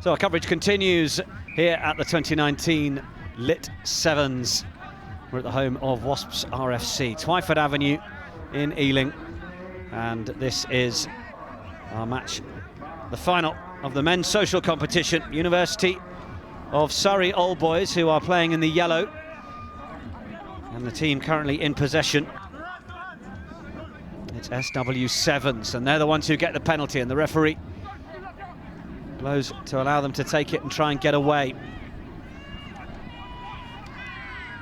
So our coverage continues here at the 2019 LIT7s. We're at the home of USRFC, Twyford Avenue in Ealing. And this is our match, the final of the men's social competition. University of Surrey Old Boys, who are playing in the yellow. And the team currently in possession, it's SW7s, and they're the ones who get the penalty, and the referee blows to allow them to take it and try and get away.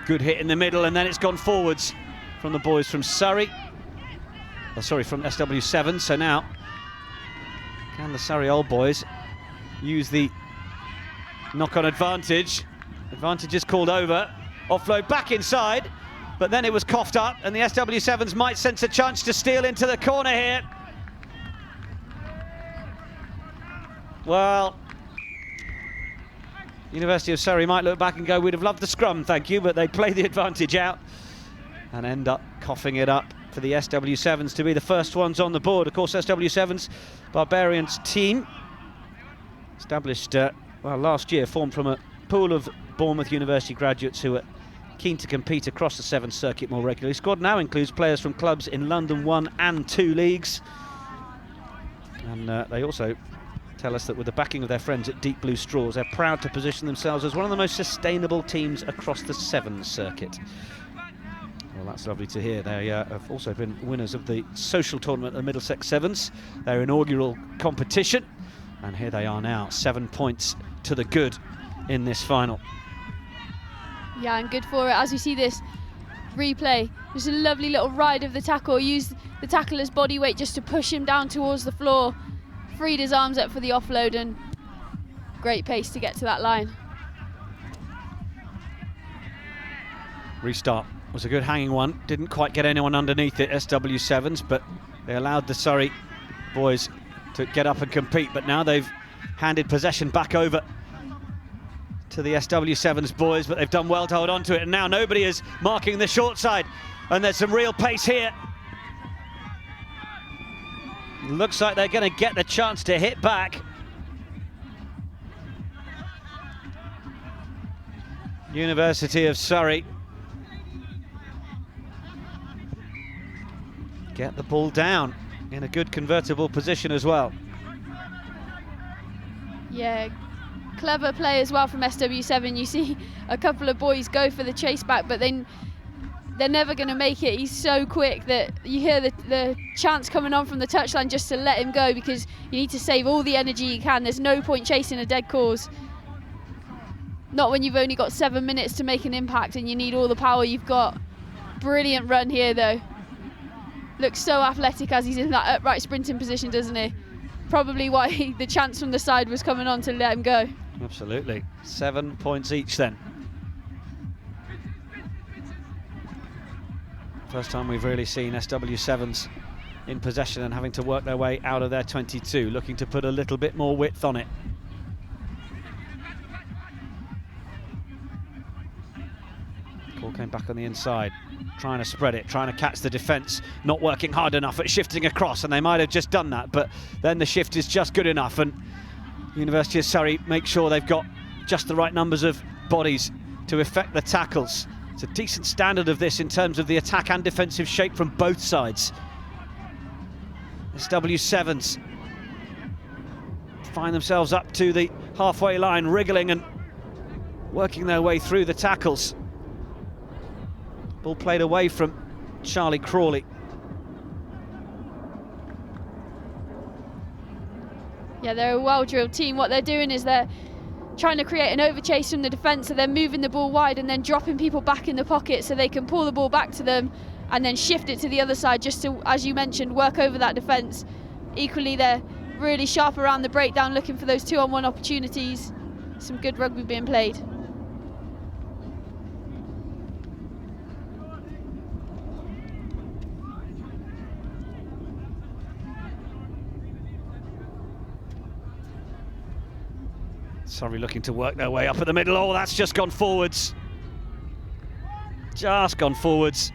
Good hit in the middle, and then it's gone forwards from the boys from Surrey. Oh, sorry, from SW7. So now, can the Surrey Old Boys use the knock-on advantage? Advantage is called over. Offload back inside, but then it was coughed up, and the SW7s might sense a chance to steal into the corner here. Well, University of Surrey might look back and go, we'd have loved the scrum, thank you, but they play the advantage out and end up coughing it up for the SW7s to be the first ones on the board. Of course, SW7s, Barbarians team, established well, last year, formed from a pool of Bournemouth University graduates who are keen to compete across the Sevens circuit more regularly. Squad now includes players from clubs in London 1 and 2 leagues. And they also tell us that with the backing of their friends at Deep Blue Straws, they're proud to position themselves as one of the most sustainable teams across the Sevens circuit. Well, that's lovely to hear. They have also been winners of the social tournament at the Middlesex Sevens, their inaugural competition. And here they are now, 7 points to the good in this final. Yeah, and good for it. As we see this replay, just a lovely little ride of the tackle. Used the tackler's body weight just to push him down towards the floor. Freed his arms up for the offload, and great pace to get to that line. Restart was a good hanging one. Didn't quite get anyone underneath it, SW7s, but they allowed the Surrey boys to get up and compete. But now they've handed possession back over to the SW7s boys, but they've done well to hold on to it. And now nobody is marking the short side, and there's some real pace here. Looks like they're going to get the chance to hit back. University of Surrey get the ball down in a good convertible position as well. Yeah, clever play as well from SW7. You see a couple of boys go for the chase back, but then they're never going to make it. He's so quick that you hear the chance coming on from the touchline just to let him go, because you need to save all the energy you can. There's no point chasing a dead cause. Not when you've only got 7 minutes to make an impact and you need all the power you've got. Brilliant run here though. Looks so athletic as he's in that upright sprinting position, doesn't he? Probably why the chance from the side was coming on to let him go. Absolutely. 7 points each then. First time we've really seen SW7s in possession and having to work their way out of their 22, looking to put a little bit more width on it. Ball came back on the inside, trying to spread it, trying to catch the defence, not working hard enough at shifting across, and they might have just done that, but then the shift is just good enough, and University of Surrey make sure they've got just the right numbers of bodies to effect the tackles. It's a decent standard of this in terms of the attack and defensive shape from both sides. SW7s find themselves up to the halfway line, wriggling and working their way through the tackles. Ball played away from Charlie Crawley. Yeah, they're a well-drilled team. What they're doing is they're trying to create an overchase from the defence, so they're moving the ball wide and then dropping people back in the pocket so they can pull the ball back to them and then shift it to the other side just to, as you mentioned, work over that defence. Equally, they're really sharp around the breakdown, looking for those 2-on-1 opportunities. Some good rugby being played. Surrey looking to work their way up at the middle. Oh, that's just gone forwards. Just gone forwards.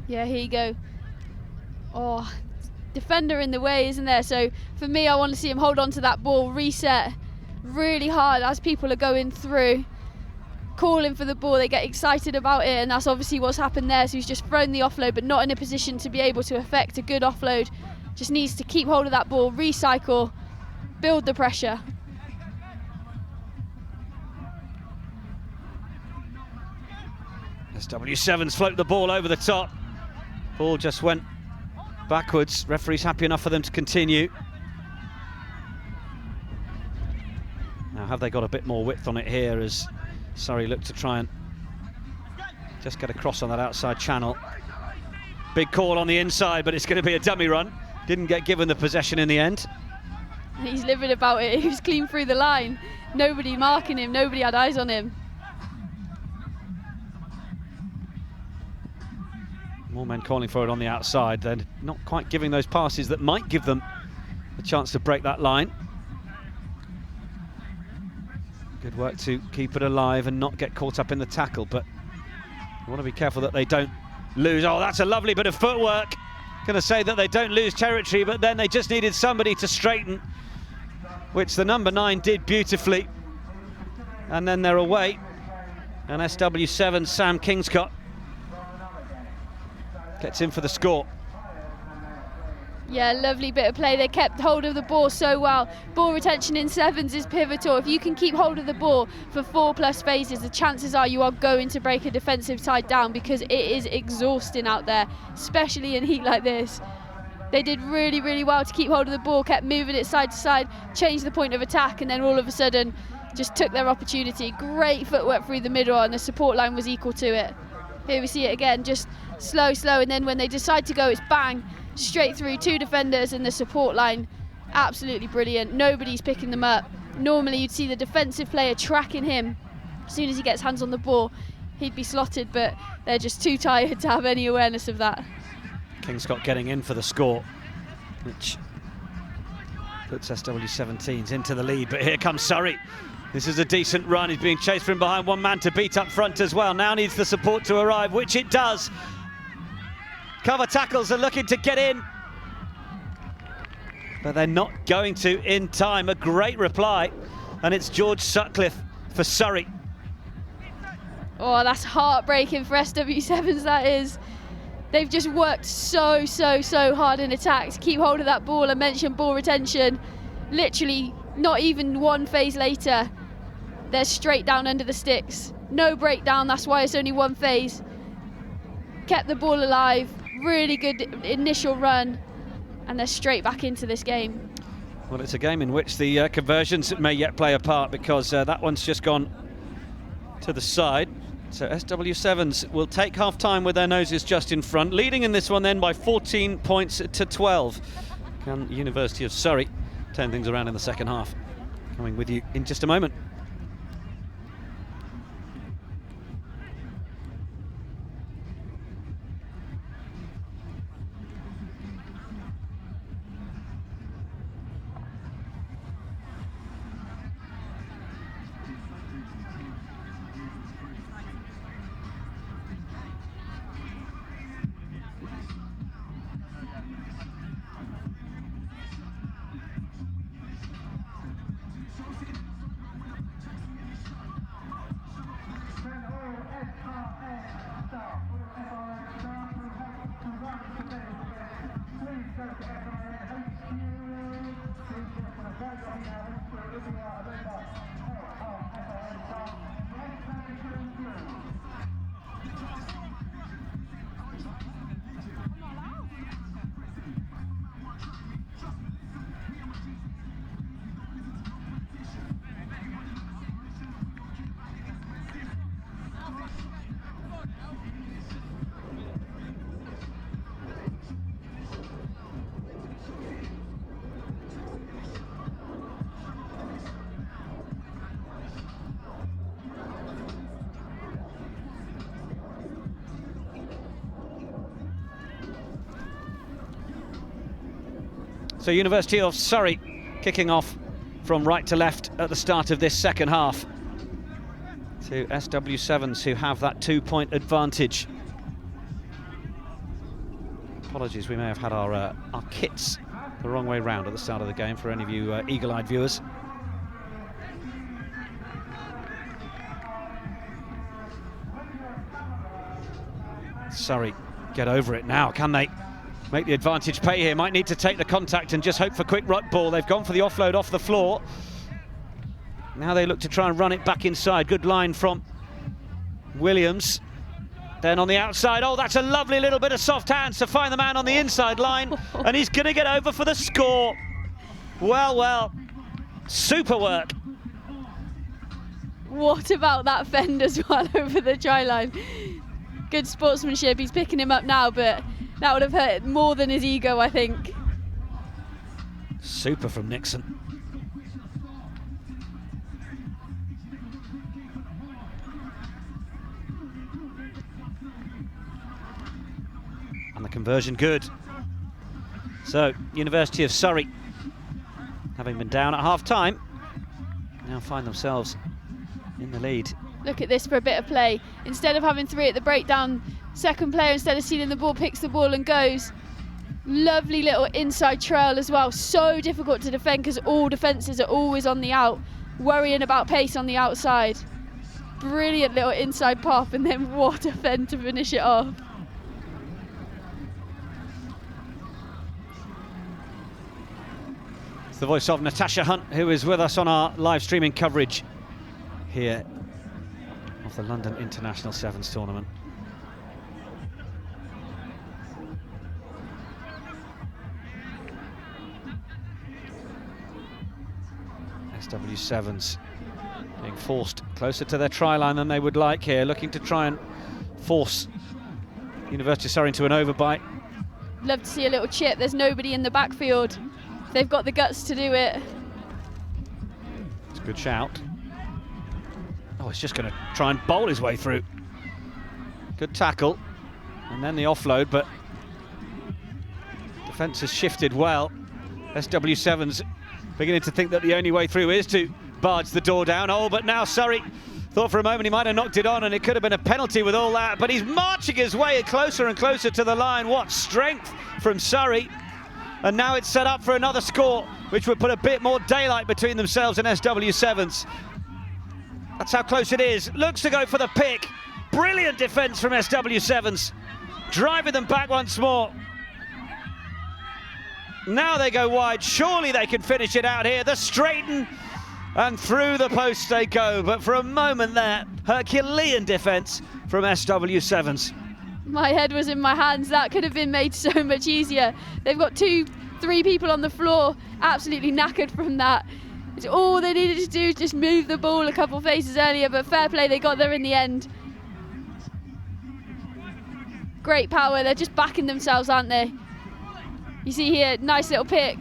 Yeah, here you go. Oh, defender in the way, isn't there? So for me, I want to see him hold on to that ball, reset really hard as people are going through, calling for the ball. They get excited about it, and that's obviously what's happened there. So he's just thrown the offload, but not in a position to be able to effect a good offload. Just needs to keep hold of that ball, recycle, build the pressure. SW7s float the ball over the top. Ball just went backwards. Referee's happy enough for them to continue. Now, have they got a bit more width on it here as Surrey look to try and just get across on that outside channel. Big call on the inside, but it's going to be a dummy run. Didn't get given the possession in the end. He's livid about it. He was clean through the line. Nobody marking him, nobody had eyes on him. More men calling for it on the outside. They're not quite giving those passes that might give them a chance to break that line. Good work to keep it alive and not get caught up in the tackle, but you want to be careful that they don't lose. Oh, that's a lovely bit of footwork. Going to say that they don't lose territory, but then they just needed somebody to straighten, which the number 9 did beautifully. And then they're away. And SW7 Sam Kingscott gets in for the score. Yeah, lovely bit of play. They kept hold of the ball so well. Ball retention in 7s is pivotal. If you can keep hold of the ball for 4+ phases, the chances are you are going to break a defensive side down, because it is exhausting out there, especially in heat like this. They did really, really well to keep hold of the ball, kept moving it side to side, changed the point of attack, and then all of a sudden just took their opportunity. Great footwork through the middle, and the support line was equal to it. Here we see it again, just slow, and then when they decide to go, it's bang, straight through 2 defenders and the support line. Absolutely brilliant. Nobody's picking them up. Normally you'd see the defensive player tracking him. As soon as he gets hands on the ball, he'd be slotted, but they're just too tired to have any awareness of that. Kingscott getting in for the score, which puts SW17s into the lead, but here comes Surrey. This is a decent run. He's being chased from behind, one man to beat up front as well. Now needs the support to arrive, which it does. Cover tackles are looking to get in, but they're not going to in time. A great reply, and it's George Sutcliffe for Surrey. Oh, that's heartbreaking for SW7s, that is. They've just worked so hard in attack to keep hold of that ball. I mentioned ball retention. Literally, not even 1 phase later, they're straight down under the sticks. No breakdown, that's why it's only 1 phase. Kept the ball alive. Really good initial run, and they're straight back into this game. Well, it's a game in which the conversions may yet play a part, because that one's just gone to the side. So SW7s will take half-time with their noses just in front, leading in this one then by 14 points to 12. Can University of Surrey turn things around in the second half? Coming with you in just a moment. So University of Surrey kicking off from right to left at the start of this second half to SW7s, who have that 2-point advantage. Apologies, we may have had our kits the wrong way round at the start of the game for any of you eagle-eyed viewers. Surrey get over it now, can they? Make the advantage pay here. Might need to take the contact and just hope for quick right ball. They've gone for the offload off the floor. Now they look to try and run it back inside. Good line from Williams. Then on the outside, oh, that's a lovely little bit of soft hands to find the man on the inside line. And he's going to get over for the score. Well, well, super work. What about that fend as well over the try line? Good sportsmanship. He's picking him up now, but that would have hurt more than his ego, I think. Super from Nixon. And the conversion good. So, University of Surrey, having been down at half-time, now find themselves in the lead. Look at this for a bit of play. Instead of having 3 at the breakdown, second player, instead of stealing the ball, picks the ball and goes. Lovely little inside trail as well. So difficult to defend because all defences are always on the out, worrying about pace on the outside. Brilliant little inside pop, and then what a fend to finish it off. It's the voice of Natasha Hunt, who is with us on our live streaming coverage here of the London International Sevens tournament. SW7s being forced closer to their try line than they would like here, looking to try and force University of Surrey into an overbite. Love to see a little chip. There's nobody in the backfield. They've got the guts to do it. It's a good shout. Oh, he's just going to try and bowl his way through. Good tackle. And then the offload, but defence has shifted well. SW7s beginning to think that the only way through is to barge the door down. Oh, but now Surrey thought for a moment he might have knocked it on and it could have been a penalty with all that, but he's marching his way closer and closer to the line. What strength from Surrey. And now it's set up for another score, which would put a bit more daylight between themselves and SW7s. That's how close it is. Looks to go for the pick. Brilliant defence from SW7s. Driving them back once more. Now they go wide. Surely they can finish it out here. The straighten and through the post they go. But for a moment there, Herculean defence from SW7s. My head was in my hands. That could have been made so much easier. They've got 2-3 people on the floor, absolutely knackered from that. It's all they needed to do, just move the ball a couple phases earlier, but fair play, they got there in the end. Great power, they're just backing themselves, aren't they? You see here, nice little pick.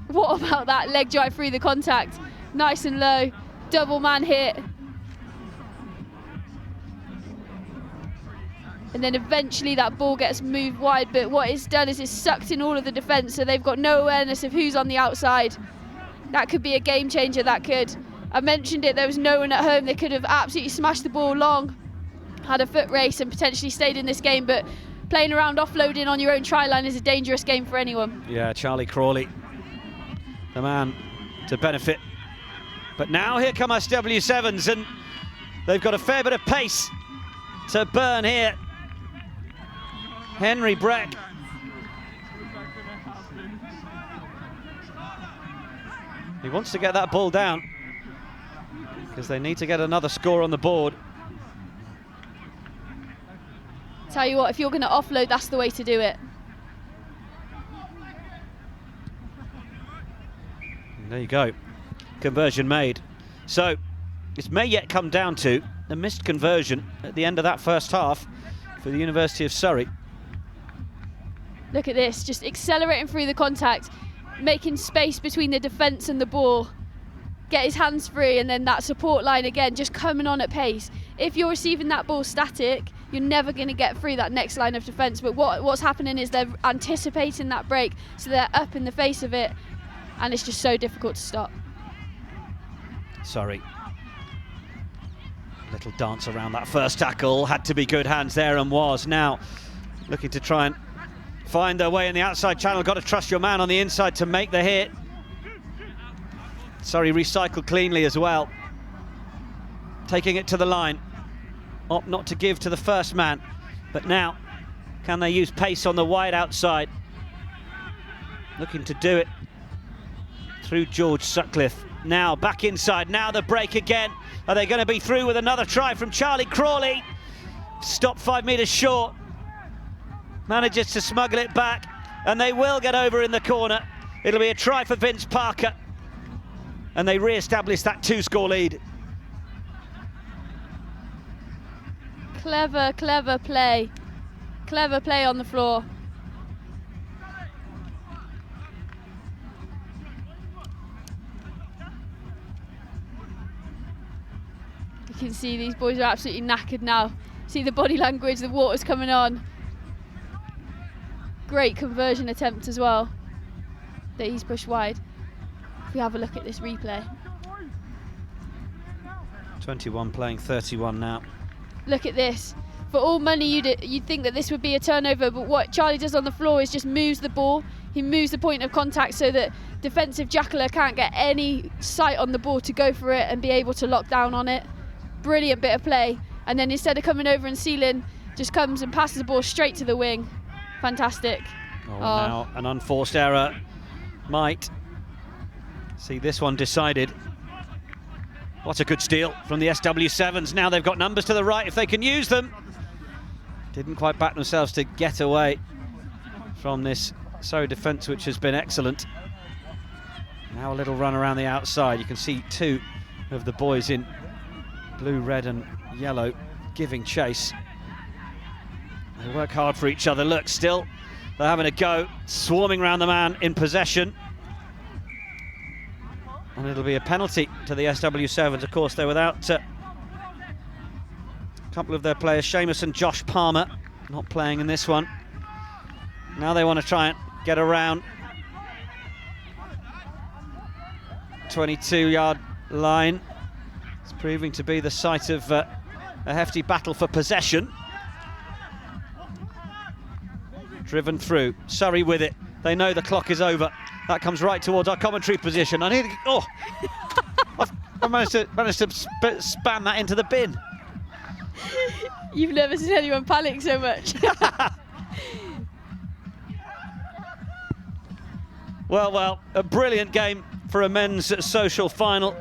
What about that leg drive through the contact? Nice and low, double man hit. And then eventually that ball gets moved wide, but what it's done is it's sucked in all of the defence, so they've got no awareness of who's on the outside. That could be a game changer, that could. I mentioned it, there was no one at home. They could have absolutely smashed the ball long, had a foot race and potentially stayed in this game, but playing around offloading on your own try line is a dangerous game for anyone. Yeah, Charlie Crawley, the man to benefit. But now here come SW7s, and they've got a fair bit of pace to burn here. Henry Breck. He wants to get that ball down because they need to get another score on the board. Tell you what, if you're going to offload, that's the way to do it. And there you go. Conversion made. So this may yet come down to the missed conversion at the end of that first half for the University of Surrey. Look at this, just accelerating through the contact, making space between the defence and the ball, get his hands free, and then that support line again, just coming on at pace. If you're receiving that ball static, you're never going to get through that next line of defence, but what's happening is they're anticipating that break, so they're up in the face of it, and it's just so difficult to stop. Surrey. Little dance around that first tackle, had to be good hands there and was. Now looking to try and find their way in the outside channel. Got to trust your man on the inside to make the hit. Surrey recycled cleanly as well. Taking it to the line. Opt not to give to the first man. But now, can they use pace on the wide outside? Looking to do it through George Sutcliffe. Now back inside, now the break again. Are they going to be through with another try from Charlie Crawley? Stop 5 metres short. Manages to smuggle it back, and they will get over in the corner. It'll be a try for Vince Parker. And they re-establish that 2-score lead. Clever, clever play. Clever play on the floor. You can see these boys are absolutely knackered now. See the body language, the water's coming on. Great conversion attempt as well that he's pushed wide. If we have a look at this replay. 21 playing 31 now. Look at this. For all money, you'd think that this would be a turnover, but what Charlie does on the floor is just moves the ball. He moves the point of contact so that defensive Jackler can't get any sight on the ball to go for it and be able to lock down on it. Brilliant bit of play. And then instead of coming over and sealing, just comes and passes the ball straight to the wing. Fantastic. Now an unforced error might see this one decided. What a good steal from the SW7s. Now they've got numbers to the right if they can use them. Didn't quite back themselves to get away from this Surrey defence, which has been excellent. Now a little run around the outside. You can see two of the boys in blue, red and yellow giving chase. They work hard for each other. Look, still they're having a go, swarming around the man in possession. And it'll be a penalty to the SW7s. Of course, they're without a couple of their players, Seamus and Josh Palmer, not playing in this one. Now they want to try and get around 22-yard line. It's proving to be the site of a hefty battle for possession. Driven through, Surrey with it. They know the clock is over. That comes right towards our commentary position. I need to, oh, I managed to spam that into the bin. You've never seen anyone panic so much. Well, a brilliant game for a men's social final.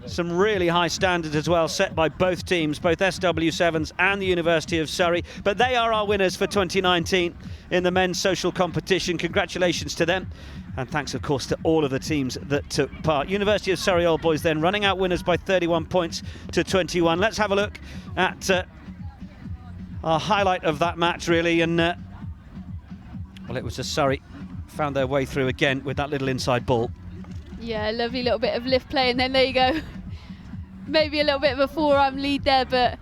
Some really high standards as well set by both teams, both SW7s and the University of Surrey. But they are our winners for 2019 in the men's social competition. Congratulations to them. And thanks, of course, to all of the teams that took part. University of Surrey Old Boys then running out winners by 31 points to 21. Let's have a look at our highlight of that match, really. And, well, it was just Surrey found their way through again with that little inside ball. Yeah, lovely little bit of lift play, and then there you go. Maybe a little bit of a forearm lead there, but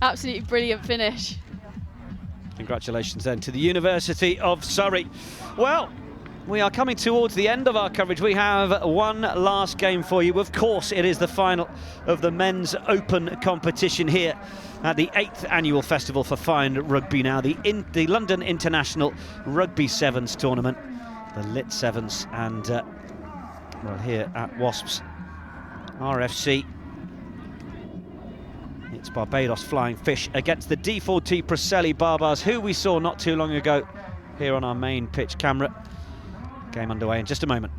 absolutely brilliant finish. Congratulations then to the University of Surrey. Well, we are coming towards the end of our coverage. We have one last game for you. Of course, it is the final of the men's open competition here at the 8th annual Festival for Fine Rugby now, the London International Rugby Sevens tournament, the LIT7s, and well, here at Wasps RFC, it's Barbados Flying Fish against the D4T Preseli Barbars, who we saw not too long ago here on our main pitch camera. Game underway in just a moment.